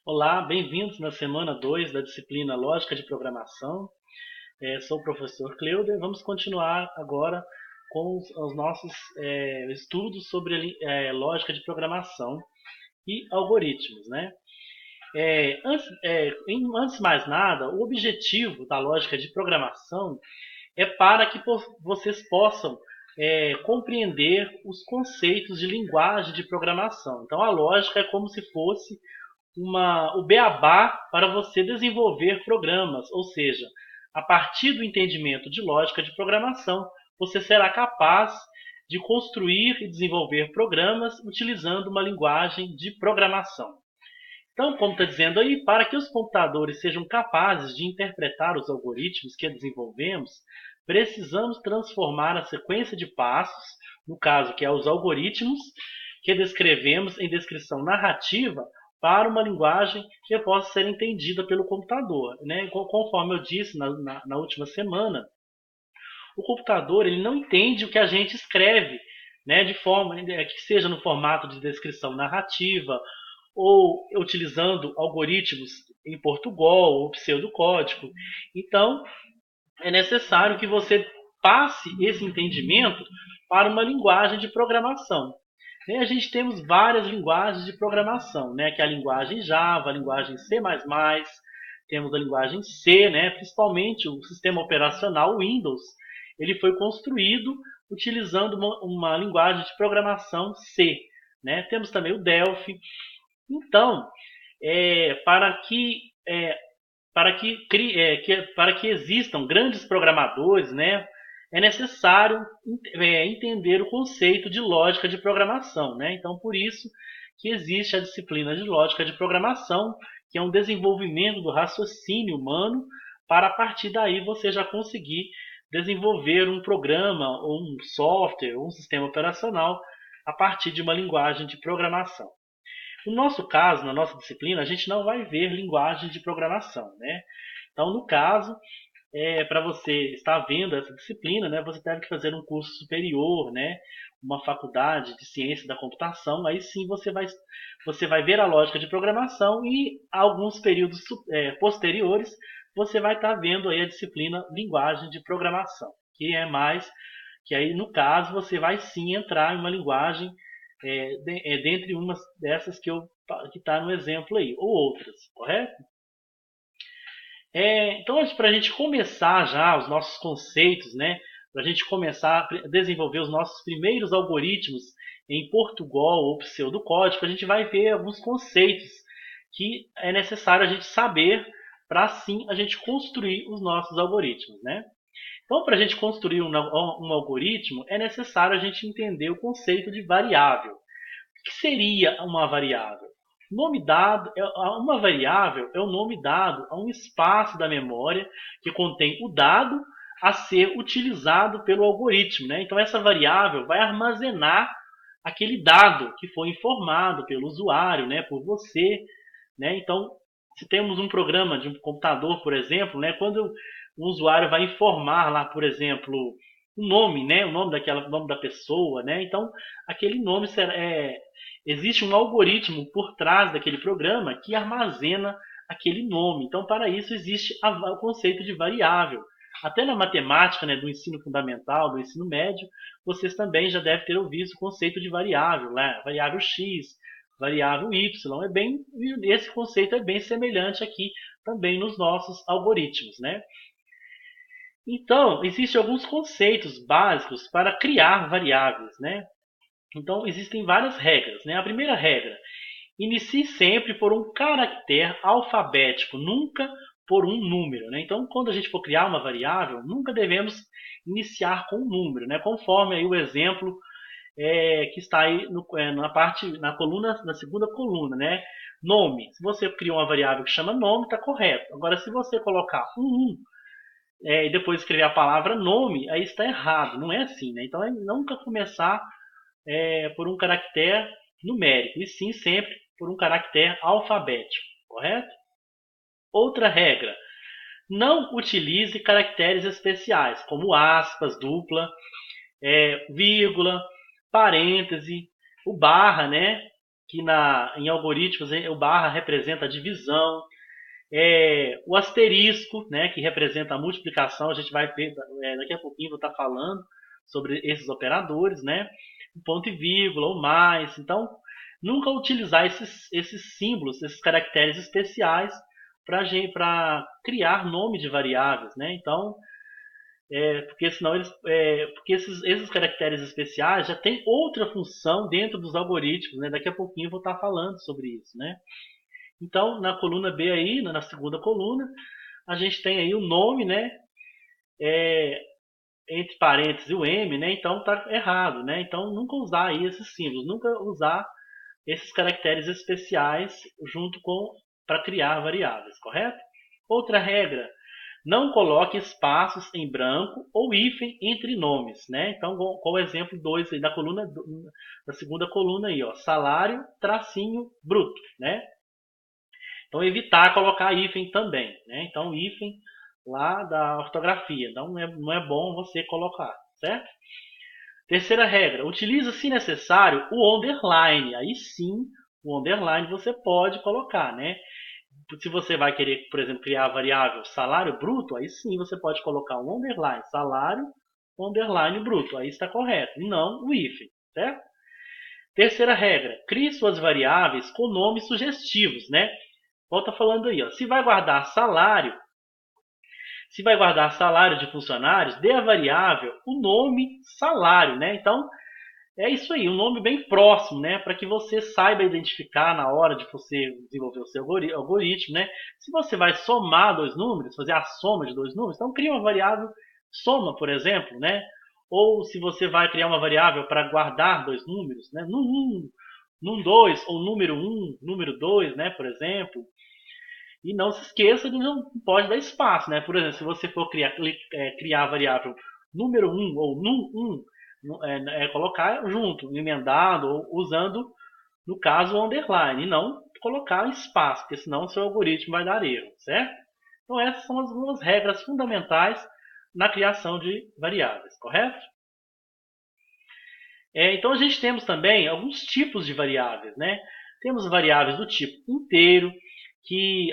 Olá, bem-vindos na semana 2 da disciplina Lógica de Programação. Sou o professor Cleuder. Vamos continuar agora com os nossos estudos sobre lógica de programação e algoritmos, né? Antes de mais nada, o objetivo da lógica de programação é para que vocês possam compreender os conceitos de linguagem de programação. Então, a lógica é como se fosse o beabá para você desenvolver programas, ou seja, a partir do entendimento de lógica de programação, você será capaz de construir e desenvolver programas utilizando uma linguagem de programação. Então, como está dizendo aí, para que os computadores sejam capazes de interpretar os algoritmos que desenvolvemos, precisamos transformar a sequência de passos, no caso que é os algoritmos, que descrevemos em descrição narrativa, para uma linguagem que possa ser entendida pelo computador. Né? Conforme eu disse na última semana, o computador ele não entende o que a gente escreve, né, de forma que seja no formato de descrição narrativa ou utilizando algoritmos em Portugal ou pseudocódigo. Então, é necessário que você passe esse entendimento para uma linguagem de programação. A gente temos várias linguagens de programação, né? Que é a linguagem Java, a linguagem C++, temos a linguagem C, né? Principalmente o sistema operacional Windows, ele foi construído utilizando uma linguagem de programação C, né? Temos também o Delphi. Então, é, para que é, para que existam grandes programadores, né, é necessário entender o conceito de lógica de programação, né? Então, por isso que existe a disciplina de lógica de programação, que é um desenvolvimento do raciocínio humano, para a partir daí você já conseguir desenvolver um programa, ou um software, ou um sistema operacional a partir de uma linguagem de programação. No nosso caso, na nossa disciplina, a gente não vai ver linguagem de programação, né? Então, no caso, para você estar vendo essa disciplina, né, você deve fazer um curso superior, né, uma faculdade de ciência da computação. Aí sim você vai ver a lógica de programação e alguns períodos posteriores você vai estar vendo aí a disciplina linguagem de programação, que é mais que aí no caso você vai sim entrar em uma linguagem dentre umas dessas que está no exemplo aí, ou outras, correto? Então, para a gente começar já os nossos conceitos, né, para a gente começar a desenvolver os nossos primeiros algoritmos em Portugal ou pseudocódigo, a gente vai ver alguns conceitos que é necessário a gente saber para assim a gente construir os nossos algoritmos, né? Então, para a gente construir um algoritmo, é necessário a gente entender o conceito de variável. O que seria uma variável? Nome dado, uma variável é o nome dado a um espaço da memória que contém o dado a ser utilizado pelo algoritmo, né? Então essa variável vai armazenar aquele dado que foi informado pelo usuário, né, por você, né? Então, se temos um programa de um computador, por exemplo, né, quando o usuário vai informar lá, por exemplo, o nome, né, o nome da pessoa, né? Então, aquele nome existe um algoritmo por trás daquele programa que armazena aquele nome. Então, para isso existe o conceito de variável. Até na matemática, né, do ensino fundamental, do ensino médio, vocês também já devem ter ouvido o conceito de variável, né? Variável x, variável y. Esse conceito é bem semelhante aqui também nos nossos algoritmos, né? Então, existem alguns conceitos básicos para criar variáveis, né? Então, existem várias regras, né? A primeira regra: inicie sempre por um caractere alfabético, nunca por um número, né? Então, quando a gente for criar uma variável, nunca devemos iniciar com um número, né? Conforme aí o exemplo que está aí na segunda coluna, né? Nome. Se você criou uma variável que chama nome, está correto. Agora, se você colocar e depois escrever a palavra nome, aí está errado. Não é assim, né? Então, é nunca começar por um caractere numérico, e sim sempre por um caractere alfabético, correto? Outra regra: não utilize caracteres especiais, como aspas, dupla, vírgula, parêntese, o barra, né? que em algoritmos o barra representa a divisão, o asterisco, né, que representa a multiplicação, a gente vai ver, daqui a pouquinho vou estar falando sobre esses operadores, né, o ponto e vírgula ou mais. Então, nunca utilizar esses símbolos, esses caracteres especiais para criar nome de variáveis, né? Então, porque senão porque esses caracteres especiais já tem outra função dentro dos algoritmos, né? Daqui a pouquinho eu vou estar falando sobre isso, né? Então, na coluna B aí, na segunda coluna, a gente tem aí o nome, né? É, entre parênteses o M, né? Então tá errado, né? Então nunca usar aí esses símbolos, nunca usar esses caracteres especiais junto com para criar variáveis, correto? Outra regra, não coloque espaços em branco ou hífen entre nomes, né? Então, qual o exemplo 2 aí da segunda coluna aí, ó, salário tracinho bruto, né? Então, evitar colocar hífen também, né? Então, hífen lá da ortografia, então não é bom você colocar, certo? Terceira regra, utiliza se necessário o underline. Aí sim, o underline você pode colocar, né? Se você vai querer, por exemplo, criar a variável salário bruto, aí sim você pode colocar um underline, salário, underline bruto. Aí está correto, e não o hífen, certo? Terceira regra, crie suas variáveis com nomes sugestivos, né? Volta falando aí, ó. Se vai guardar salário de funcionários, dê a variável o nome salário, né? Então, é isso aí, um nome bem próximo, né? Para que você saiba identificar na hora de você desenvolver o seu algoritmo, né? Se você vai somar dois números, fazer a soma de dois números, então cria uma variável soma, por exemplo, né? Ou se você vai criar uma variável para guardar dois números, né? Num 2, ou número um, número 2, né? Por exemplo. E não se esqueça de não pode dar espaço, né? Por exemplo, se você for criar a variável número um ou num1, colocar junto, emendado ou usando, no caso, o underline, e não colocar espaço, porque senão o seu algoritmo vai dar erro, certo? Então essas são as duas regras fundamentais na criação de variáveis, correto? Então a gente temos também alguns tipos de variáveis, né? Temos variáveis do tipo inteiro, que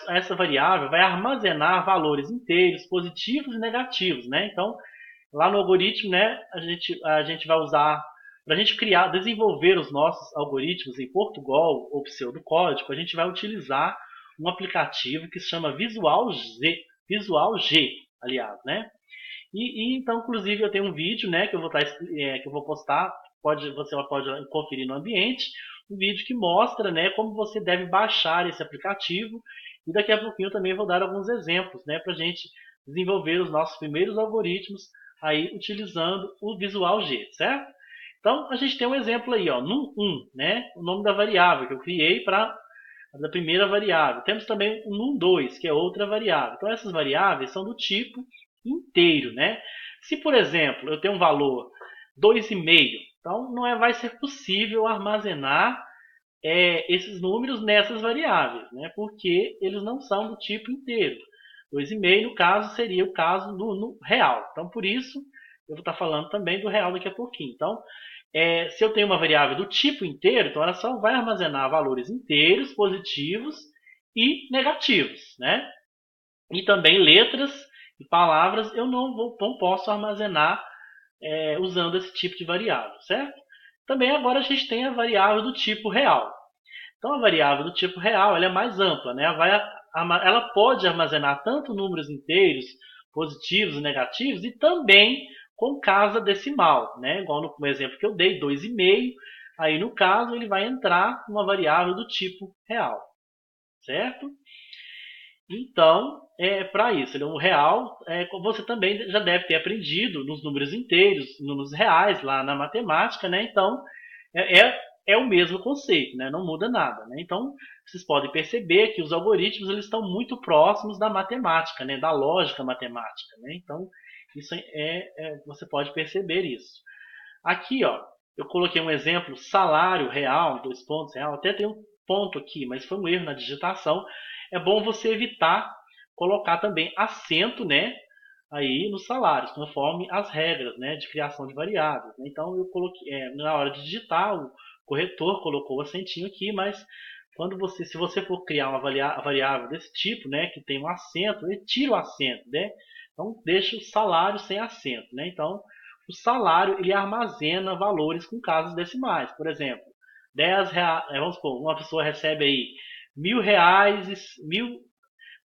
essa variável vai armazenar valores inteiros, positivos e negativos, né? Então, lá no algoritmo, né, a gente vai usar para a gente desenvolver os nossos algoritmos em Portugal ou pseudocódigo, a gente vai utilizar um aplicativo que se chama Visual G, aliás, né? Então, inclusive, eu tenho um vídeo, né, que eu vou postar, você pode conferir no ambiente, um vídeo que mostra, né, como você deve baixar esse aplicativo. E daqui a pouquinho eu também vou dar alguns exemplos, né, para a gente desenvolver os nossos primeiros algoritmos aí utilizando o Visual G, certo? Então, a gente tem um exemplo aí, ó, num1, né, o nome da variável que eu criei para da primeira variável. Temos também o num2, que é outra variável. Então, essas variáveis são do tipo inteiro, né? Se, por exemplo, eu tenho um valor 2,5, então vai ser possível armazenar esses números nessas variáveis, né? Porque eles não são do tipo inteiro. 2,5, no caso, seria o caso no real. Então, por isso, eu vou estar falando também do real daqui a pouquinho. Então, se eu tenho uma variável do tipo inteiro, então ela só vai armazenar valores inteiros, positivos e negativos, né? E também letras e palavras eu não posso armazenar usando esse tipo de variável, certo? Também agora a gente tem a variável do tipo real. Então a variável do tipo real ela é mais ampla, né? Ela pode armazenar tanto números inteiros, positivos e negativos, e também com casa decimal, né? Igual no exemplo que eu dei, 2,5. Aí no caso ele vai entrar uma variável do tipo real, certo? Então, para isso, ele é um real. Você também já deve ter aprendido nos números inteiros, números reais lá na matemática, né? Então, é o mesmo conceito, né? Não muda nada, né? Então, vocês podem perceber que os algoritmos eles estão muito próximos da matemática, né? Da lógica matemática, né? Então, isso você pode perceber isso. Aqui, ó, eu coloquei um exemplo, salário real, 2 pontos real, até tem um ponto aqui, mas foi um erro na digitação. É bom você evitar colocar também acento, né, aí nos salários, conforme as regras, né, de criação de variáveis, né? Então eu coloquei, na hora de digitar o corretor colocou o acentinho aqui, mas se você for criar uma variável desse tipo, né, que tem um acento, ele tira o acento, né? Então deixa o salário sem acento, né? Então o salário ele armazena valores com casas decimais. Por exemplo, 10 reais, vamos supor, uma pessoa recebe aí R$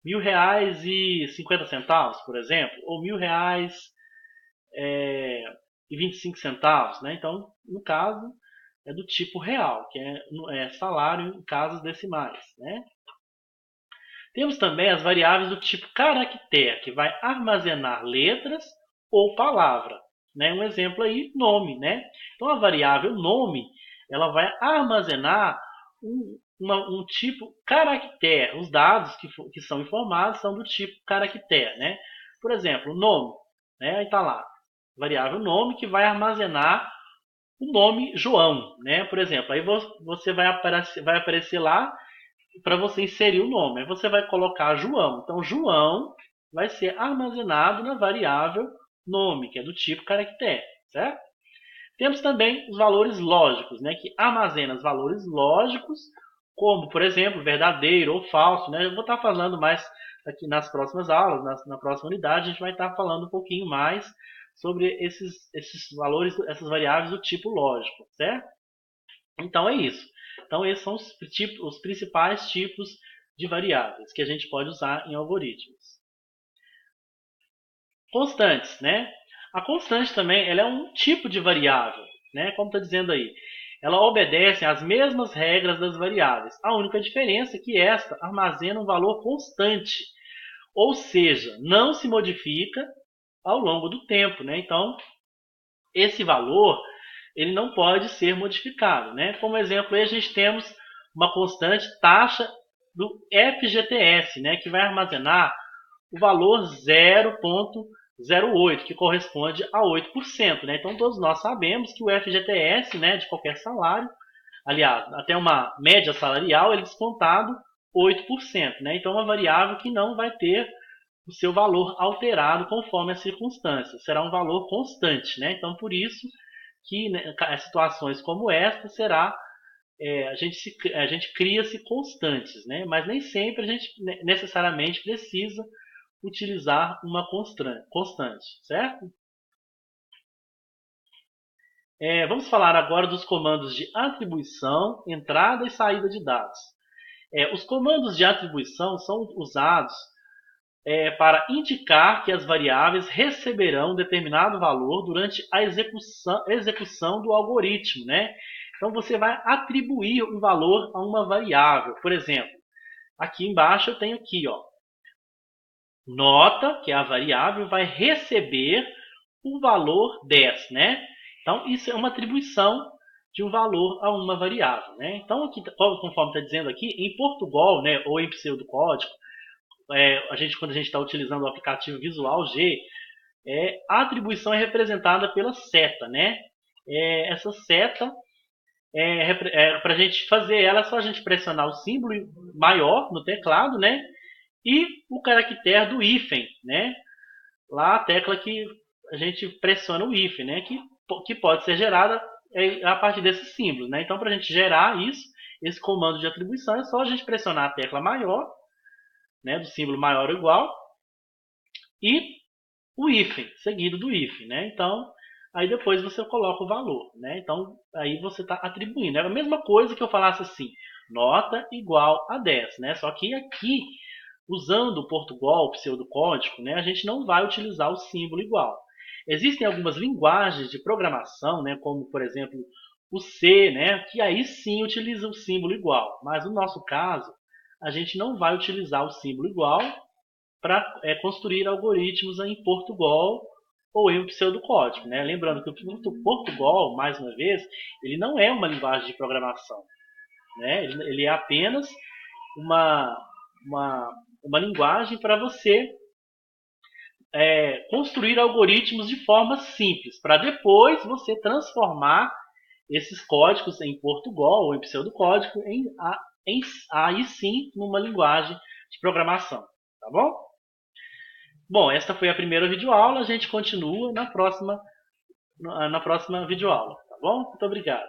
1.000 e 50 centavos, por exemplo, ou R$ 1.000 e 25 centavos, né? Então, no caso, é do tipo real, que é salário em casas decimais, né? Temos também as variáveis do tipo caractere, que vai armazenar letras ou palavra, né? Um exemplo aí, nome, né? Então, a variável nome, ela vai armazenar um tipo caractere. Os dados que são informados são do tipo caractere, né? Por exemplo, nome, né? Aí está lá, variável nome que vai armazenar o nome João, né? Por exemplo, aí você vai aparecer lá para você inserir o nome. Aí você vai colocar João. Então, João vai ser armazenado na variável nome, que é do tipo caractere, certo? Temos também os valores lógicos, né, que armazena os valores lógicos, como, por exemplo, verdadeiro ou falso. Né? Eu vou estar falando mais aqui nas próximas aulas, na próxima unidade, a gente vai estar falando um pouquinho mais sobre esses valores, essas variáveis do tipo lógico, certo? Então é isso. Então esses são os principais tipos de variáveis que a gente pode usar em algoritmos. Constantes, né? A constante também ela é um tipo de variável, né? Como está dizendo aí. Ela obedece às mesmas regras das variáveis. A única diferença é que esta armazena um valor constante, ou seja, não se modifica ao longo do tempo, né? Então, esse valor ele não pode ser modificado, né? Como exemplo, aí a gente temos uma constante taxa do FGTS, né? Que vai armazenar o valor 0,08, que corresponde a 8%. Né? Então, todos nós sabemos que o FGTS, né, de qualquer salário, aliás, até uma média salarial, ele é descontado 8%. Né? Então, é uma variável que não vai ter o seu valor alterado conforme as circunstâncias. Será um valor constante. Né? Então, por isso que né, situações como esta será a gente cria-se constantes, né? Mas nem sempre a gente necessariamente precisa utilizar uma constante, certo? Vamos falar agora dos comandos de atribuição, entrada e saída de dados. Os comandos de atribuição são usados para indicar que as variáveis receberão determinado valor durante a execução do algoritmo, né? Então você vai atribuir um valor a uma variável. Por exemplo, aqui embaixo eu tenho aqui, ó, nota, que é a variável, vai receber o valor 10, né? Então, isso é uma atribuição de um valor a uma variável, né? Então, aqui, conforme está dizendo aqui, em Portugal, né, ou em pseudocódigo, quando a gente está utilizando o aplicativo Visual G, a atribuição é representada pela seta, né? Essa seta, para a gente fazer ela, é só a gente pressionar o símbolo maior no teclado, né? E o caractere do hífen, né? Lá a tecla que a gente pressiona o if, né? Que pode ser gerada a partir desses símbolos, né? Então, para a gente gerar isso, esse comando de atribuição, é só a gente pressionar a tecla maior, né? Do símbolo maior ou igual, e o hífen, seguido do if, né? Então, aí depois você coloca o valor, né? Então, aí você está atribuindo. É a mesma coisa que eu falasse assim, nota igual a 10, né? Só que aqui, usando o Portugal, o pseudocódigo, né, a gente não vai utilizar o símbolo igual. Existem algumas linguagens de programação, né, como, por exemplo, o C, né, que aí sim utiliza o símbolo igual. Mas no nosso caso, a gente não vai utilizar o símbolo igual para construir algoritmos em Portugal ou em pseudocódigo, né? Lembrando que o Portugal, mais uma vez, ele não é uma linguagem de programação, né? Ele é apenas uma, uma, uma linguagem para você construir algoritmos de forma simples, para depois você transformar esses códigos em Portugal ou em pseudocódigo aí sim numa linguagem de programação, tá bom? Bom, esta foi a primeira videoaula, a gente continua na próxima videoaula, tá bom? Muito obrigado.